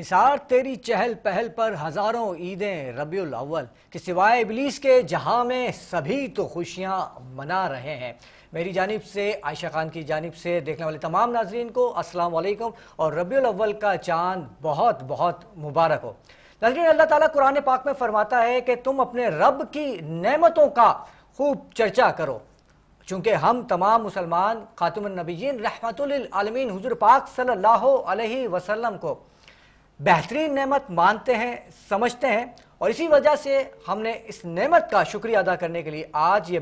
نثار تیری چہل پہل پر ہزاروں عیدیں ربیع الاول کہ سوائے ابلیس کے جہاں میں سبھی تو خوشیاں منا رہے ہیں۔ میری جانب سے عائشہ خان کی جانب سے دیکھنے والے تمام ناظرین کو السلام علیکم اور ربیع الاول کا چاند بہت بہت مبارک ہو۔ ناظرین، اللہ تعالیٰ قرآن پاک میں فرماتا ہے کہ تم اپنے رب کی نعمتوں کا خوب چرچا کرو، چونکہ ہم تمام مسلمان خاتم النبیین رحمت للعالمین حضور پاک صلی اللہ علیہ وسلم کو بہترین نعمت مانتے ہیں، سمجھتے ہیں، اور اسی وجہ سے ہم نے اس نعمت کا شکریہ ادا کرنے کے لیے آج یہ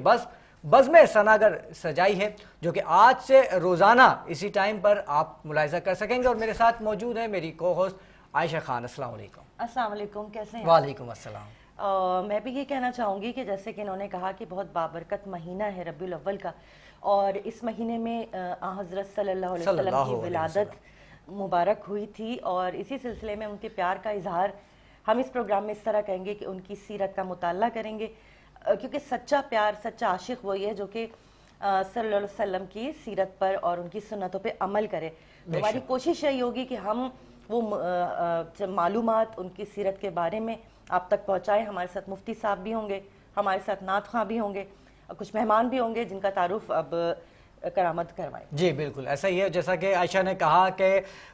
بزم ثناگر سجائی ہے، جو کہ آج سے روزانہ اسی ٹائم پر آپ ملاحظہ کر سکیں گے۔ اور میرے ساتھ موجود ہیں میری کو ہوسٹ عائشہ خان۔ السلام علیکم۔ السلام علیکم، کیسے ہیں؟ وعلیکم السلام۔ میں بھی یہ کہنا چاہوں گی کہ جیسے کہ انہوں نے کہا کہ بہت بابرکت مہینہ ہے ربیع الاول کا، اور اس مہینے میں حضرت صلی اللہ علیہ وسلم کی ولادت مبارک ہوئی تھی، اور اسی سلسلے میں ان کے پیار کا اظہار ہم اس پروگرام میں اس طرح کہیں گے کہ ان کی سیرت کا مطالعہ کریں گے، کیونکہ سچا پیار، سچا عاشق وہی ہے جو کہ صلی اللہ علیہ وسلم کی سیرت پر اور ان کی سنتوں پہ عمل کرے۔ ہماری کوشش یہی ہوگی کہ ہم وہ معلومات ان کی سیرت کے بارے میں آپ تک پہنچائیں۔ ہمارے ساتھ مفتی صاحب بھی ہوں گے، ہمارے ساتھ نعت خواں بھی ہوں گے، کچھ مہمان بھی ہوں گے جن کا تعارف اب کرامت کروائیں۔ جی بالکل ایسا ہی ہے، جیسا کہ عائشہ نے کہا کہ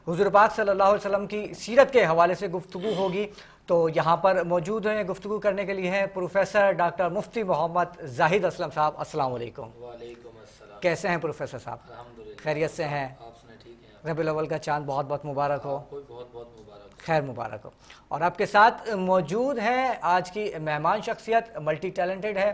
حضور پاک صلی اللہ علیہ وسلم کی سیرت کے حوالے سے گفتگو ہوگی، تو یہاں پر موجود ہیں گفتگو کرنے کے لیے ہیں پروفیسر ڈاکٹر مفتی محمد زاہد اسلم صاحب۔ السلام علیکم۔ وعلیکم السلام۔ کیسے ہیں پروفیسر صاحب؟ الحمدللہ، خیریت سے ہیں؟ آپ سنیں ٹھیک ہیں؟ ربیع الاول کا چاند بہت بہت مبارک ہو۔ آپ کو بہت بہت مبارک، خیر مبارک ہو۔ اور آپ کے ساتھ موجود ہیں آج کی مہمان شخصیت، ملٹی ٹیلنٹڈ ہے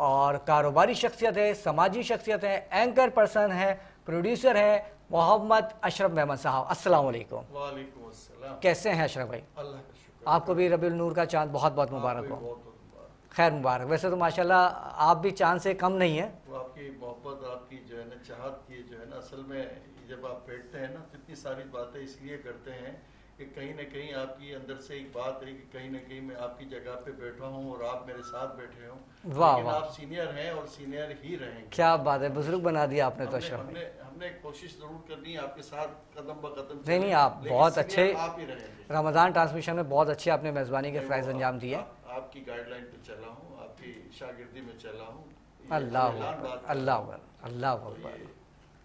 اور کاروباری شخصیت ہے، سماجی شخصیت ہے، اینکر پرسن ہے، پروڈیوسر ہے، محمد اشرف محمد صاحب۔ السلام علیکم۔ وعلیکم السلام۔ کیسے ہیں اشرف بھائی؟ اللہ کا شکر۔ آپ کو بھی ربیع النور کا چاند بہت بہت مبارک ہو۔ بہت بہت مبارک۔ خیر مبارک۔ ویسے تو ماشاءاللہ آپ بھی چاند سے کم نہیں ہیں۔ وہ آپ کی محبت، آپ کی جو ہے نا چاہت کی جو ہے نا، اصل میں جب آپ بیٹھتے ہیں نا تو اتنی ساری باتیں اس لیے کرتے ہیں کہ کہیں نہ کہیں آپ کی اندر سے ایک بات ہے کہ کہیں نہ کہیں میں آپ کی جگہ پہ بیٹھا ہوں اور آپ میرے ساتھ بیٹھے ہوں، لیکن آپ سینئر ہیں اور سینئر ہی رہیں گے۔ کیا بات ہے، بزرگ بنا دیا آپ نے تو اشرف بھائی۔ ہم نے کوشش ضرور کرنی ہے آپ کے ساتھ قدم بہ قدم۔ نہیں آپ بہت اچھے، آپ ہی رہیں گے۔ رمضان ٹرانسمیشن میں بہت اچھے آپ نے میزبانی کے فرائض انجام دیے۔ آپ کی گائیڈ لائن پہ چلا ہوں، آپ کی شاگردی میں چلا ہوں۔ اللہ اکبر، اللہ اکبر، اللہ اکبر۔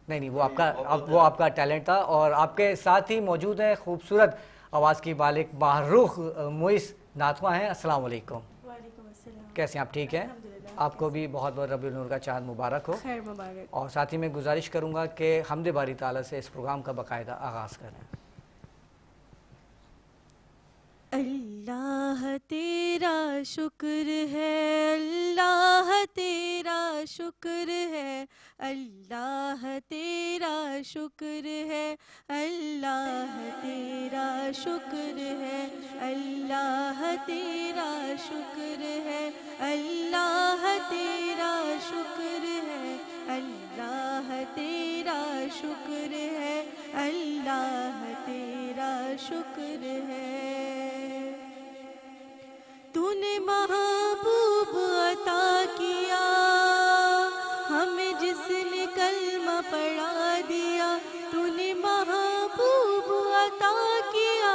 نہیں وہ آپ کا ٹیلنٹ تھا، اور آپ کے ساتھ ہی موجود ہیں خوبصورت آواز کی مالک معروف موئس نعت خواں ہیں۔ السلام علیکم۔ وعلیکم السلام۔ کیسے ہیں آپ؟ ٹھیک ہیں؟ آپ کو بھی بہت بہت ربیع النور کا چاند مبارک ہو۔ خیر مبارک۔ اور ساتھ ہی میں گزارش کروں گا کہ حمد باری تعالیٰ سے اس پروگرام کا باقاعدہ آغاز کریں۔ اللہ تیرا شکر ہے، اللہ تیرا شکر ہے، اللہ تیرا شکر ہے، اللہ تیرا شکر ہے، اللہ تیرا شکر ہے، اللہ تیرا شکر ہے، اللہ تیرا شکر ہے، اللہ تیرا شکر ہے۔ تو نے محبوب عطا کیا ہمیں، جس نے کلمہ پڑھا دیا، تو نے محبوب عطا کیا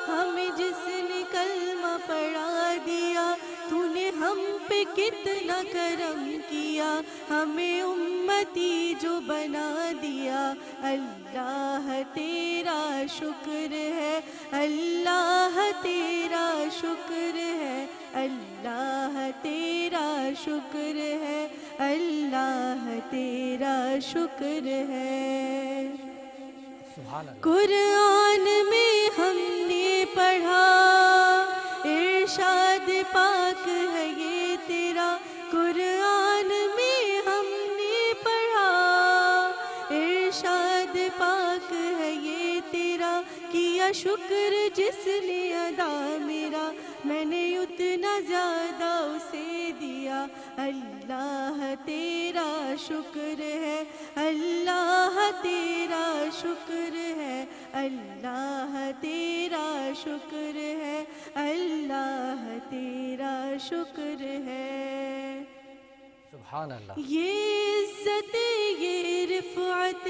ہمیں، جس نے کلمہ پڑھا دیا، تو نے ہم پہ کتنا کرم کیا، ہمیں امتی جو بنا دیا، اللہ تیرا شکر ہے، اللہ تیرا شکر ہے، اللہ تیرا شکر ہے، اللہ تیرا شکر ہے۔ سبحان اللہ۔ قرآن میں ہم نے پڑھا ارشاد پاک ہے یہ تیرا، قرآن میں ہم نے پڑھا ارشاد پاک ہے یہ تیرا، کیا شکر جس نے ادا میرا، میں نے اتنا زیادہ اسے دیا، اللہ تیرا شکر ہے، اللہ تیرا شکر ہے، اللہ تیرا شکر ہے، اللہ تیرا شکر ہے۔ سبحان اللہ۔ یہ عزت، یہ رفعت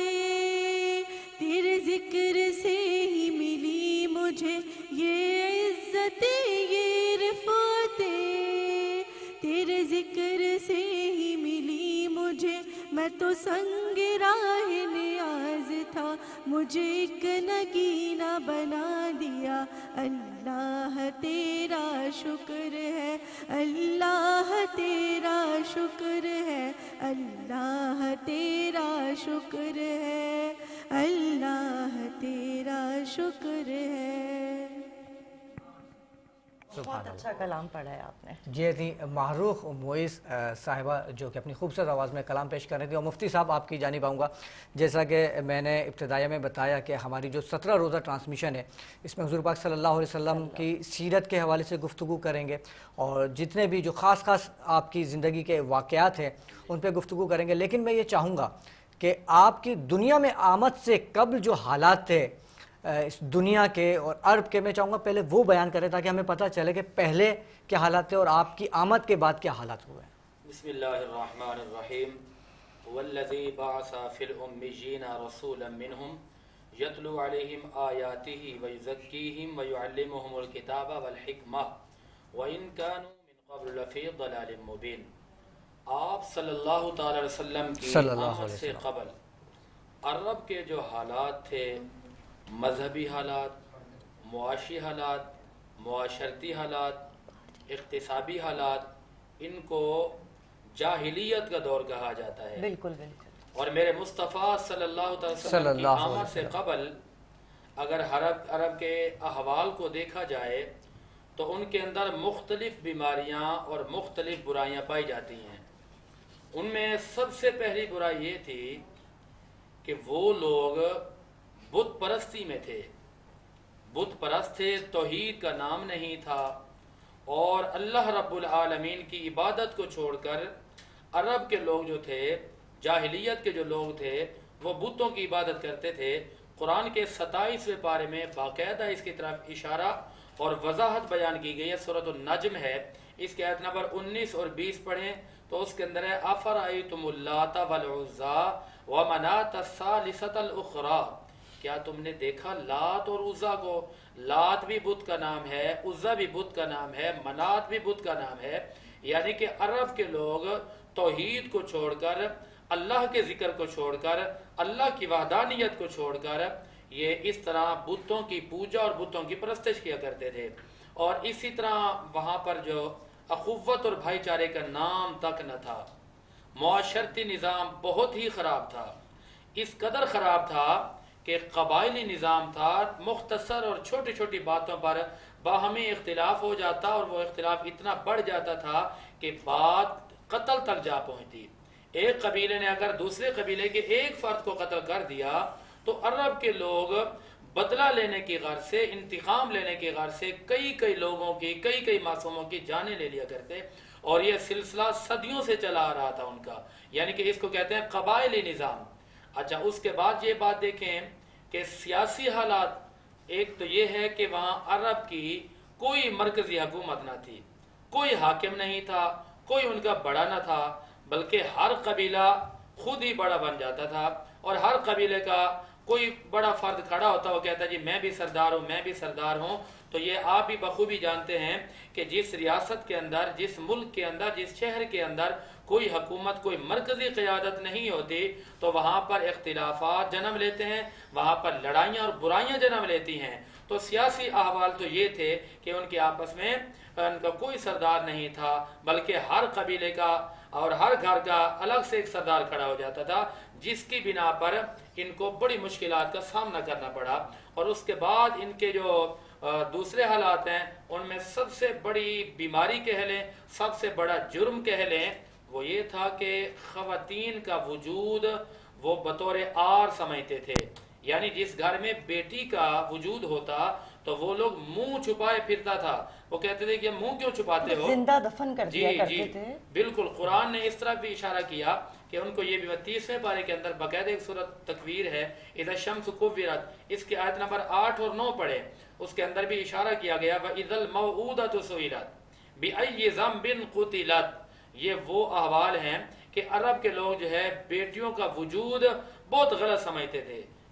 تیرے ذکر سے ہی ملی مجھے یہ عزتیں یہ رفعتیں، تیرے ذکر سے ہی ملی مجھے، میں تو سنگ راہ نیاز تھا، مجھے ایک نگینہ بنا دیا۔ اللہ تیرا شکر ہے، اللہ تیرا شکر ہے، اللہ تیرا شکر ہے، اللہ تیرا شکر ہے۔ بہت اچھا کلام پڑھا ہے آپ نے۔ جی تھی معروف معیز صاحبہ جو کہ اپنی خوبصورت آواز میں کلام پیش کر رہی تھی۔ اور مفتی صاحب آپ کی جانب آؤں گا۔ جیسا کہ میں نے ابتدائیہ میں بتایا کہ ہماری جو 17 روزہ ٹرانسمیشن ہے اس میں حضور پاک صلی اللہ علیہ وسلم کی سیرت کے حوالے سے گفتگو کریں گے، اور جتنے بھی جو خاص آپ کی زندگی کے واقعات ہیں ان پہ گفتگو کریں گے۔ لیکن میں یہ چاہوں گا کہ آپ کی دنیا میں آمد سے قبل جو حالات تھے اس دنیا کے اور عرب کے، میں چاہوں گا پہلے وہ بیان کریں تاکہ ہمیں پتہ چلے کہ پہلے کیا حالات تھے اور آپ کی آمد کے بعد کیا حالات ہوئے۔ بسم اللہ الرحمن الرحیم۔ والذی بعث فی الأمیین رسولا منہم یتلو علیہم آیاتہ ویزکیہم ویعلمہم الکتاب والحکمہ وإن کانوا من قبل لفی ضلال مبین۔ آپ صلی اللہ تعالی علیہ وسلم کی آمد سے قبل عرب کے جو حالات تھے، مذہبی حالات، معاشی حالات، معاشرتی حالات، اقتصابی حالات، ان کو جاہلیت کا دور کہا جاتا ہے۔ بالکل بالکل۔ اور میرے مصطفیٰ صلی اللہ تعالی وسلم کی آمد سے قبل اگر عرب کے احوال کو دیکھا جائے تو ان کے اندر مختلف بیماریاں اور مختلف برائیاں پائی جاتی ہیں۔ ان میں سب سے پہلی برائی یہ تھی کہ وہ لوگ بت پرستی میں تھے، بت پرست تھے، توحید کا نام نہیں تھا، اور اللہ رب العالمین کی عبادت کو چھوڑ کر عرب کے لوگ جو تھے، جاہلیت کے جو لوگ تھے، وہ بتوں کی عبادت کرتے تھے۔ قرآن کے 27ویں پارے میں باقاعدہ اس کی طرف اشارہ اور وضاحت بیان کی گئی ہے۔ سورۃ النجم ہے، اس کی آیت نمبر 19 اور 20 پڑھیں تو اس کے اندر ہے افرأیتم اللات والعزی ومناۃ الثالثۃ الاخری، کیا تم نے دیکھا لات اور عزا کو؟ لات بھی بت کا نام ہے، عزا بھی بت کا نام ہے، منات بھی بت کا نام ہے۔ یعنی کہ عرب کے لوگ توحید کو چھوڑ کر، اللہ کے ذکر کو چھوڑ کر، اللہ کی وحدانیت کو چھوڑ کر یہ اس طرح بتوں کی پوجا اور بتوں کی پرستش کیا کرتے تھے۔ اور اسی طرح وہاں پر جو اخوت اور بھائی چارے کا نام تک نہ تھا، معاشرتی نظام بہت ہی خراب تھا، اس قدر خراب تھا کہ قبائلی نظام تھا، مختصر اور چھوٹی چھوٹی باتوں پر باہمی اختلاف ہو جاتا، اور وہ اختلاف اتنا بڑھ جاتا تھا کہ بات قتل تک جا پہنچتی۔ ایک قبیلے نے اگر دوسرے قبیلے کے ایک فرد کو قتل کر دیا تو عرب کے لوگ بدلہ لینے کی غرض سے، انتقام لینے کی غرض سے کئی لوگوں کی، کئی معصوموں کی جانیں لے لیا کرتے، اور یہ سلسلہ صدیوں سے چلا آ رہا تھا ان کا، یعنی کہ اس کو کہتے ہیں قبائلی نظام۔ اچھا، اس کے بعد یہ بات دیکھیں کہ سیاسی حالات، ایک تو یہ ہے کہ وہاں عرب کی کوئی مرکزی حکومت نہ تھی، کوئی حاکم نہیں تھا، کوئی ان کا بڑا نہ تھا، بلکہ ہر قبیلہ خود ہی بڑا بن جاتا تھا، اور ہر قبیلے کا کوئی بڑا فرد کھڑا ہوتا، وہ کہتا ہے جی میں بھی سردار ہوں، میں بھی سردار ہوں۔ تو یہ آپ بھی بخوبی جانتے ہیں کہ جس ریاست کے اندر، جس ملک کے اندر، جس شہر کے اندر کوئی حکومت، کوئی مرکزی قیادت نہیں ہوتی تو وہاں پر اختلافات جنم لیتے ہیں، وہاں پر لڑائیاں اور برائیاں جنم لیتی ہیں۔ تو سیاسی احوال تو یہ تھے کہ ان کے آپس میں ان کا کوئی سردار نہیں تھا، بلکہ ہر قبیلے کا اور ہر گھر کا الگ سے ایک سردار کھڑا ہو جاتا تھا، جس کی بنا پر ان کو بڑی مشکلات کا سامنا کرنا پڑا۔ اور اس کے بعد ان کے جو دوسرے حالات ہیں، ان میں سب سے بڑی بیماری کہہ لیں، سب سے بڑا جرم کہہ لیں، وہ یہ تھا کہ خواتین کا وجود وہ بطور عار سمجھتے تھے۔ یعنی جس گھر میں بیٹی کا وجود ہوتا تو وہ لوگ منہ چھپائے پھرتا تھا، وہ کہتے تھے کہ منہ کیوں چھپاتے ہو، زندہ دفن کر دیا کرتے تھے۔ بالکل، قرآن نے اس طرح بھی اشارہ کیا کہ ان کو یہ بھی 30ویں پارے کے اندر باقاعدہ ایک سورۃ تکویر ہے، اذا الشمس کورت، اس کی آیت نمبر 8 اور 9 پڑھے، اس کے اندر بھی اشارہ کیا گیا وَإِذَا الْمَوْعُودَةُ سُئِلَتْ بِأَيِّ ذَنبٍ قُتِلَتْ۔ یہ وہ احوال ہیں کہ عرب کے لوگ جو ہے بیٹیوں کا وجود بہت غلط سمجھتے تھے،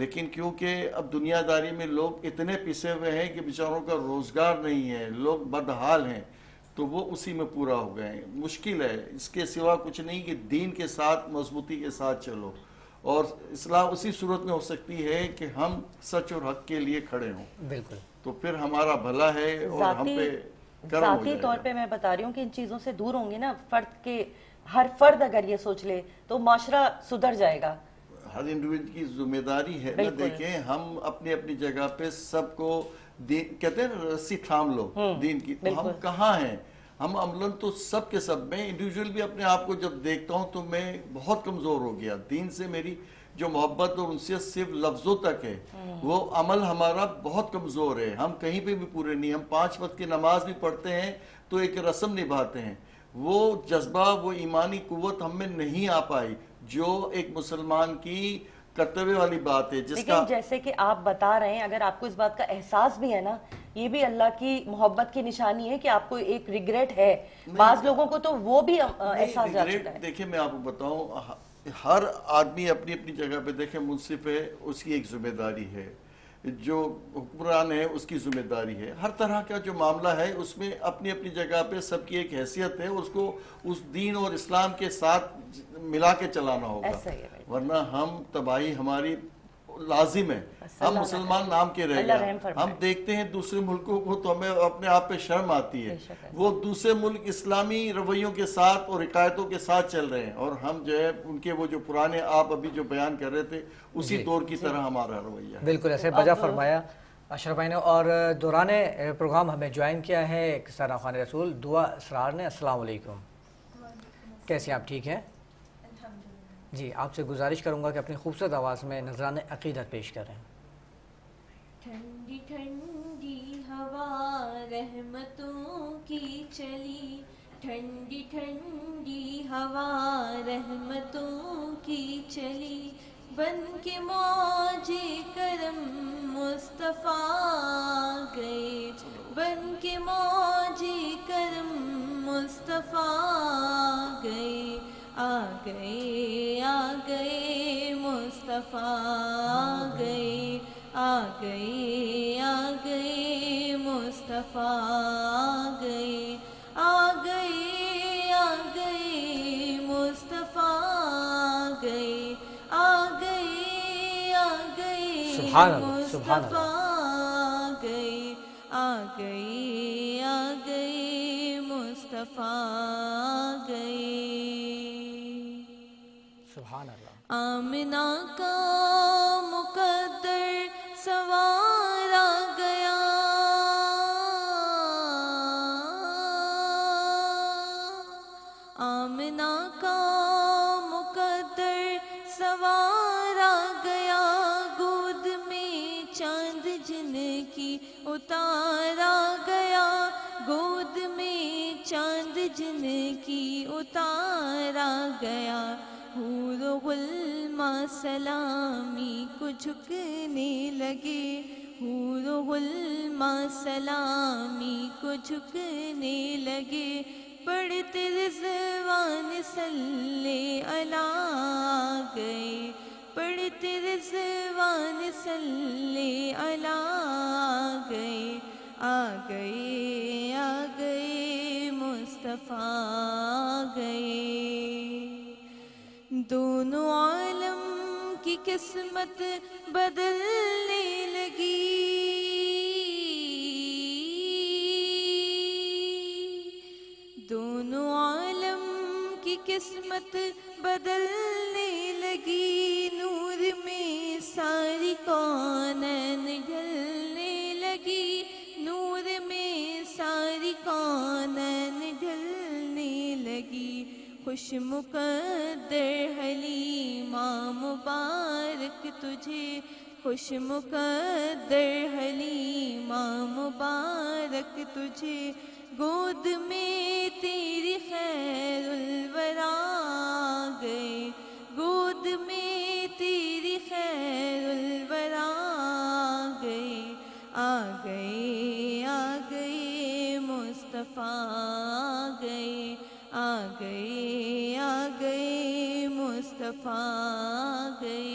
لیکن کیونکہ اب دنیا داری میں لوگ اتنے پسے ہوئے ہیں کہ بیچاروں کا روزگار نہیں ہے، لوگ بدحال ہیں، تو وہ اسی میں پورا ہو گئے ہیں. مشکل ہے، اس کے سوا کچھ نہیں کہ دین کے ساتھ مضبوطی کے ساتھ چلو، اور اصلاح اسی صورت میں ہو سکتی ہے کہ ہم سچ اور حق کے لیے کھڑے ہوں. بالکل. تو پھر ہمارا بھلا ہے اور ہم پہ کرم ہو ذاتی جائے طور گا. پہ میں بتا رہی ہوں کہ ان چیزوں سے دور ہوں گے نا فرد کے، ہر فرد اگر یہ سوچ لے تو معاشرہ سدھر جائے گا. ہر انڈیویجول کی ذمہ داری ہے نا. دیکھیں ہم اپنی اپنی جگہ پہ سب کو کہتے ہیں رسی تھام لو دین کی، تو ہم کہاں ہیں؟ ہم عملاً تو سب کے سب، میں انڈیویجول بھی اپنے آپ کو جب دیکھتا ہوں تو میں بہت کمزور ہو گیا. دین سے میری جو محبت اور انسیت صرف لفظوں تک ہے، وہ عمل ہمارا بہت کمزور ہے. ہم کہیں پہ بھی پورے نہیں. ہم 5 وقت کی نماز بھی پڑھتے ہیں تو ایک رسم نبھاتے ہیں. وہ جذبہ، وہ ایمانی قوت ہم میں نہیں آ پائی جو ایک مسلمان کی کرتوے والی بات ہے. لیکن جیسے کہ آپ بتا رہے ہیں، اگر آپ کو اس بات کا احساس بھی ہے نا، یہ بھی اللہ کی محبت کی نشانی ہے کہ آپ کو ایک ریگریٹ ہے. بعض لوگوں کو تو وہ بھی احساس جا چکا ہے. دیکھیں میں آپ کو بتاؤں، ہر آدمی اپنی اپنی جگہ پہ دیکھیں منصف ہے، اس کی ایک ذمہ داری ہے. جو حکمران ہے اس کی ذمہ داری ہے. ہر طرح کا جو معاملہ ہے اس میں اپنی اپنی جگہ پہ سب کی ایک حیثیت ہے. اس کو اس دین اور اسلام کے ساتھ ملا کے چلانا ہوگا، ورنہ ہم تباہی ہماری لازم ہے. ہم مسلمان نام کے رہ گئے. ہم دیکھتے ہیں دوسرے ملکوں کو تو ہمیں اپنے آپ پہ شرم آتی ہے. وہ دوسرے ملک اسلامی رویوں کے ساتھ اور حکایتوں کے ساتھ چل رہے ہیں، اور ہم جو ہے ان کے وہ جو پرانے آپ ابھی جو بیان کر رہے تھے اسی دور کی طرح ہمارا رویہ. بالکل ایسے بجا فرمایا اشرف بھائی نے. اور دوران پروگرام ہمیں جوائن کیا ہے ثنا خوان رسول دعا اسرار نے. السلام علیکم، کیسے آپ؟ ٹھیک ہیں جی. آپ سے گزارش کروں گا کہ اپنی خوبصورت آواز میں نذران عقیدت پیش کریں. ٹھنڈی ٹھنڈی ہوا رحمتوں کی چلی، ٹھنڈی ٹھنڈی ہوا رحمتوں کی چلی، بن کے موج کرم مصطفیٰ گئے، بن کے موج کرم مصطفیٰ گئے، آ گئے آ گئے مصطفیٰ گئے، آ گئے آ گئے مصطفیٰ گئے، آ گئے آ گئے مصطفیٰ گئے، آ گئے آ گئے مصطفیٰ گئے، آ گئے آ گئے مصطفیٰ گئے. سبحان اللہ. آمنہ کا مقدر سوارا گیا، آمنہ کا مقدر سوارا گیا، گود میں چاند جن کی اتارا گیا، گود میں چاند جن کی اتارا گیا، حور و غلما سلامی کو جھکنے لگے، حور و غلما سلامی کو جھکنے لگے، پڑھتے رضوان صلی علیہ گئے، پڑھتے رضوان صلی علیہ گئے، آ گئے آ گئے مصطفیٰ گئے. دونوں عالم کی قسمت بدلنے لگی، دونوں عالم کی قسمت بدلنے لگی، نور میں ساری کونین ڈھلنے لگی، نور میں ساری کونین ڈھلنے لگی، خوش مقدر حلیمہ مبارک تجھے، خوش مقدر حلیمہ مبارک تجھے، گود میں تیری خیر الورا گئے، گود میں تیری خیر الورا گئے، آ گئے آ گئے مصطفیٰ گئے، آ گئے آ گئے مصطفیٰ گئے.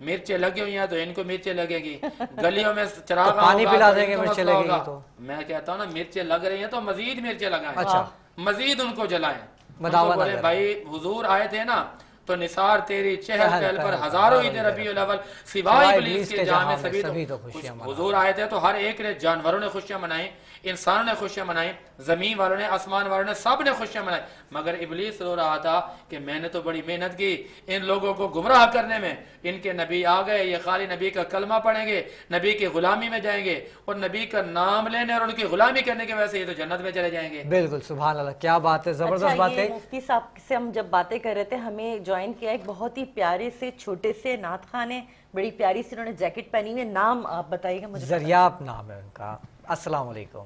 مرچیں لگی ہوئی ہیں تو ان کو مرچیں لگیں گی، گلیوں میں چراغ پانی پلا دیں گے مرچیں لگیں گی تو میں کہتا ہوں نا مرچیں لگ رہی ہیں تو مزید مرچیں لگائیں، اچھا مزید ان کو جلائیں، ان کو مداوع بولے بھائی حضور آئے تھے نا تو نثار تیری چہل پہل پر ہزاروں عید ربیع الاول سوائے ابلیس کے جہاں میں سبھی تو خوشیاں حضور آئے تھے تو ہر ایک نے، جانوروں نے خوشیاں منائیں، انسانوں نے خوشیاں منائیں، زمین والوں نے، آسمان والوں نے، سب نے خوشیاں منائیں، مگر ابلیس رو رہا تھا کہ میں نے تو بڑی محنت کی ان لوگوں کو گمراہ کرنے میں، ان کے نبی آ گئے، یہ خالی نبی کا کلمہ پڑھیں گے، نبی کی غلامی میں جائیں گے اور نبی کا نام لینے اور ان کی غلامی کرنے کی وجہ سے یہ تو جنت میں چلے جائیں گے۔ بالکل سبحان اللہ، کیا بات ہے، زبردست بات ہے۔ مفتی صاحب سے ہم جب باتیں کر رہے تھے ہمیں جوائن کیا ایک بہت ہی پیارے سے چھوٹے سے نعت خان ہے، بڑی پیاری سی انہوں نے جیکٹ پہنی ہوئی ہے، نام آپ بتائیے گا مجھے؟ زریاب نام ہے ان کا۔ السلام علیکم،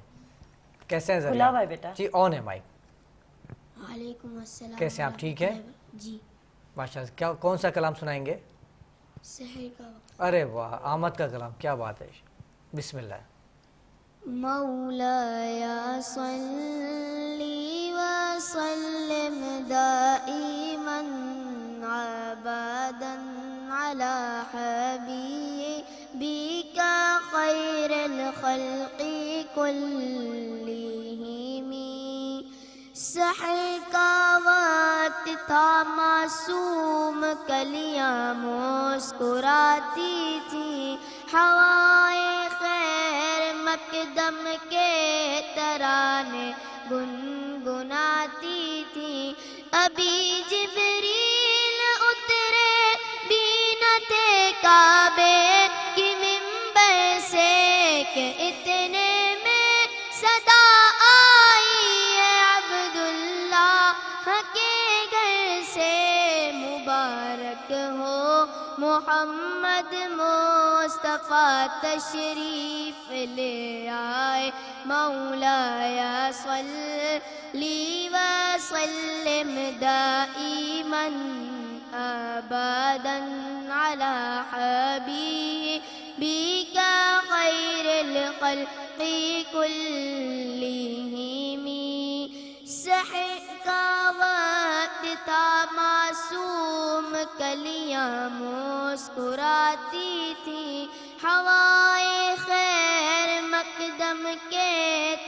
کیسے ہیں کھلا زریاب؟ ہوا ہے بیٹا جی آن ہے مائک۔ وعلیکم السلام، کیسے آپ ٹھیک ہیں؟ جی ماشاء اللہ، کیا کون سا کلام سنائیں گے؟ سحر کا وقت۔ ارے واہ، آمد کا کلام، کیا بات ہے، بسم اللہ۔ مولاي صل وسلم دائما ابدا على حبيبك خير الخلق كلهم۔ سحر کا وقت تھا، معصوم کلیاں مسکراتی تھی، ہوائے خیر مقدم کے ترانے گنگناتی تھی، ابھی جبریل اترے بھی نہ تھے کعبے کی منبر سے کہ اتنے میں صدا آئی ہے عبداللہ کے گھر سے، مبارک ہو محمد مصطفیٰ تشریف لے آئے، مولاي صلی وسلم دائما ابدا على حبيبك خير الخلق كلهم۔ سحر کا وقت تھا، معصوم کلیاں مسکراتی تھی، ہوائے خیر مقدم کے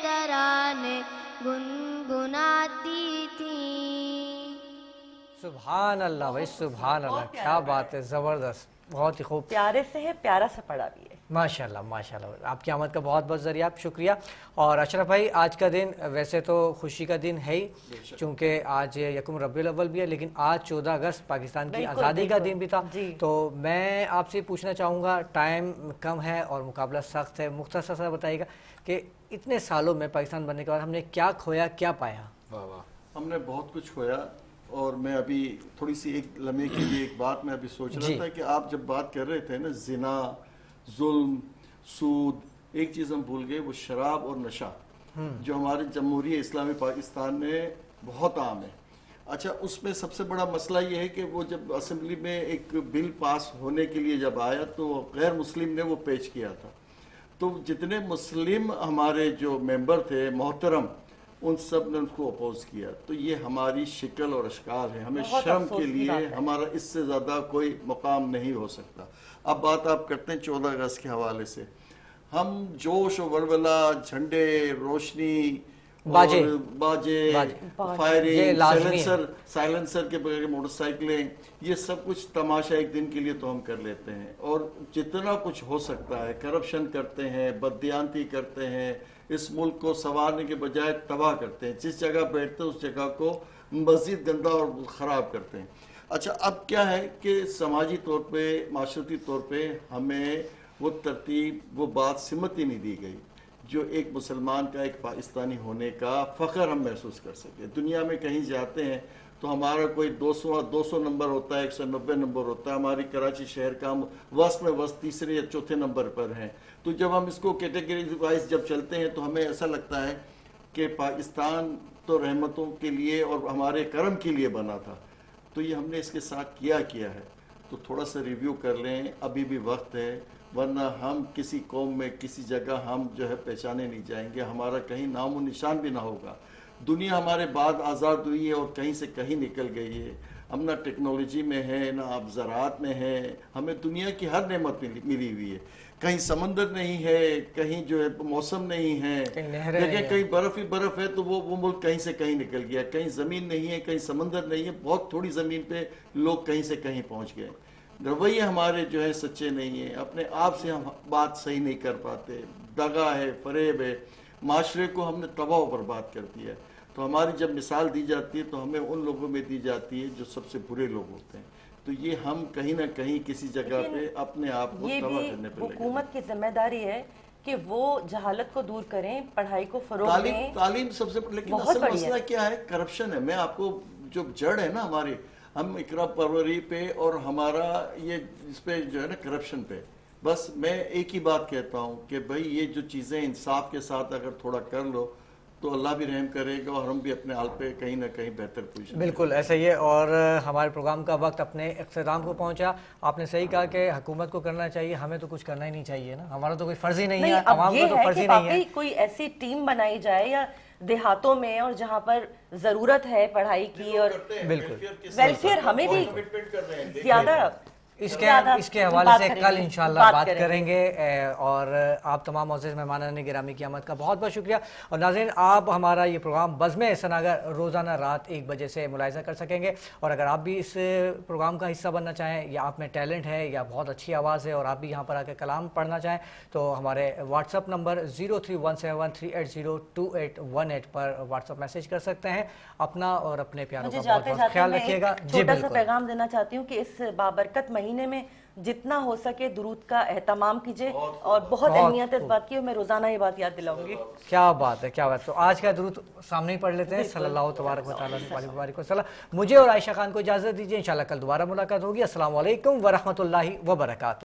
ترانے گنگناتی تھی۔ سبحان اللہ بھائی، سبحان اللہ، کیا بات ہے، زبردست، بہت ہی خوب، پیارے سے ہے، پیارا سا پڑھا بھی ہے، ماشاءاللہ ماشاءاللہ۔ آپ کی آمد کا بہت بہت ذریعہ، شکریہ۔ اور اشرف بھائی، آج کا دن ویسے تو خوشی کا دن ہے ہی، چونکہ آج یکم ربیع الاول بھی ہے، لیکن آج 14 اگست پاکستان کی آزادی کا دن بھی تھا، تو میں آپ سے پوچھنا چاہوں گا، ٹائم کم ہے اور مقابلہ سخت ہے، مختصر سا بتائیے گا کہ اتنے سالوں میں پاکستان بننے کے بعد ہم نے کیا کھویا، کیا پایا؟ ہم نے بہت کچھ کھویا، اور میں ابھی تھوڑی سی ایک لمحے کے لیے ایک بات میں ابھی سوچ رہا تھا کہ آپ جب بات کر رہے تھے نا زنا، ظلم، سود، ایک چیز ہم بھول گئے، وہ شراب اور نشہ جو ہمارے جمہوریہ اسلامی پاکستان میں بہت عام ہے۔ اچھا، اس میں سب سے بڑا مسئلہ یہ ہے کہ وہ جب اسمبلی میں ایک بل پاس ہونے کے لیے جب آیا تو غیر مسلم نے وہ پیش کیا تھا، تو جتنے مسلم ہمارے جو ممبر تھے محترم، ان سب نے ان کو اپوز کیا، تو یہ ہماری شکل اور اشکال ہے، ہمیں شرم کے لیے ہمارا اس سے زیادہ کوئی مقام نہیں ہو سکتا۔ اب بات آپ کرتے ہیں 14 اگست کے حوالے سے، ہم جوش و ولولہ، جھنڈے، روشنی، باجے، فائرنگ، سائلنسر کے بغیر موٹر سائیکلیں، یہ سب کچھ تماشا ایک دن کے لیے تو ہم کر لیتے ہیں، اور جتنا کچھ ہو سکتا ہے کرپشن کرتے ہیں، بددیانتی کرتے ہیں، اس ملک کو سنوارنے کے بجائے تباہ کرتے ہیں، جس جگہ بیٹھتے ہیں اس جگہ کو مزید گندا اور خراب کرتے ہیں۔ اچھا، اب کیا ہے کہ سماجی طور پہ، معاشرتی طور پہ ہمیں وہ ترتیب، وہ بات سمت ہی نہیں دی گئی جو ایک مسلمان کا، ایک پاکستانی ہونے کا فخر ہم محسوس کر سکیں۔ دنیا میں کہیں جاتے ہیں تو ہمارا کوئی 200 نمبر ہوتا ہے، 190 نمبر ہوتا ہے، ہماری کراچی شہر کا ہم وسط میں وسط تیسرے یا چوتھے نمبر پر ہیں، تو جب ہم اس کو کیٹیگری وائز جب چلتے ہیں تو ہمیں ایسا لگتا ہے کہ پاکستان تو رحمتوں کے لیے اور ہمارے کرم کے لیے بنا تھا، تو یہ ہم نے اس کے ساتھ کیا ہے، تو تھوڑا سا ریویو کر لیں، ابھی بھی وقت ہے، ورنہ ہم کسی قوم میں کسی جگہ ہم جو ہے پہچانے نہیں جائیں گے، ہمارا کہیں نام و نشان بھی نہ ہوگا۔ دنیا ہمارے بعد آزاد ہوئی ہے اور کہیں سے کہیں نکل گئی ہے۔ ہم نہ ٹیکنالوجی میں ہے، نہ آپ زراعت میں ہے، ہمیں دنیا کی ہر نعمت ملی ہوئی ہے. کہیں سمندر نہیں ہے، کہیں جو ہے موسم نہیں ہے، دیکھیں کہیں برف ہی برف ہے تو وہ ملک کہیں سے کہیں نکل گیا. کہیں زمین نہیں ہے، کہیں سمندر نہیں ہے، بہت تھوڑی زمین پہ لوگ کہیں سے کہیں پہنچ گئے. رویے ہمارے جو ہے سچے نہیں ہیں، اپنے آپ سے ہم بات صحیح نہیں کر پاتے، دغا ہے، فریب ہے، معاشرے کو ہم نے تباہ و برباد کر دیا ہے. تو ہماری جب مثال دی جاتی ہے تو ہمیں ان لوگوں میں دی جاتی ہے جو سب سے برے لوگ ہوتے ہیں. تو یہ ہم کہیں نہ کہیں کسی جگہ پہ اپنے آپ کو تباہ کرنے پہ لگے. حکومت کی ذمہ داری ہے کہ وہ جہالت کو دور کریں، پڑھائی کو فروغ دیں. تعلیم سب سے، لیکن اصل مسئلہ کیا ہے؟ کرپشن ہے. میں آپ کو جو جڑ ہے نا ہماری، ہم اقرا پروری پہ اور ہمارا یہ اس پہ جو ہے نا کرپشن پہ، بس میں ایک ہی بات کہتا ہوں کہ بھائی یہ جو چیزیں انصاف کے ساتھ اگر تھوڑا کر لو تو اللہ بھی رحم کرے گا اور ہم بھی اپنے حال پہ کہیں نہ کہیں بہتر پوزیشن. بالکل ایسا ہی ہے. اور ہمارے پروگرام کا وقت اپنے اختتام کو پہنچا. آپ نے صحیح کہا کہ حکومت کو کرنا چاہیے، ہمیں تو کچھ کرنا ہی نہیں چاہیے نا، ہمارا تو کوئی فرض ہی نہیں ہے، عوام کو تو فرض ہی نہیں ہے. کوئی ایسی ٹیم بنائی جائے یا دیہاتوں میں اور جہاں پر ضرورت ہے پڑھائی کی، اور بالکل ویلفیئر ہمیں بھی زیادہ اس کے حوالے سے کل انشاءاللہ بات کریں گے. اور آپ تمام معزز مہمانان گرامی کی آمد کا بہت بہت شکریہ. اور ناظرین، آپ ہمارا یہ پروگرام بزم سناگر روزانہ رات 1 بجے سے ملاحظہ کر سکیں گے. اور اگر آپ بھی اس پروگرام کا حصہ بننا چاہیں، یا آپ میں ٹیلنٹ ہے یا بہت اچھی آواز ہے اور آپ بھی یہاں پر آ کے کلام پڑھنا چاہیں، تو ہمارے واٹس اپ نمبر 0317380818 پر واٹس اپ میسیج کر سکتے ہیں. اپنا اور اپنے پیاروں کا بہت بہت خیال رکھیے گا. چھوٹا سا پیغام دینا چاہتی ہوں کہ اس بابرکت مہینے میں جتنا ہو سکے درود کا اہتمام کیجئے، اور بہت اہمیت اس بات کی، اور میں روزانہ یہ بات یاد دلاؤں گی. کیا بات ہے، کیا بات. تو آج کا درود سامنے ہی پڑھ لیتے ہیں. صلی اللہ تبارک و تعالیٰ علیہ وسلم. مجھے اور عائشہ خان کو اجازت دیجیے، انشاءاللہ کل دوبارہ ملاقات ہوگی. السلام علیکم ورحمۃ اللہ وبرکاتہ.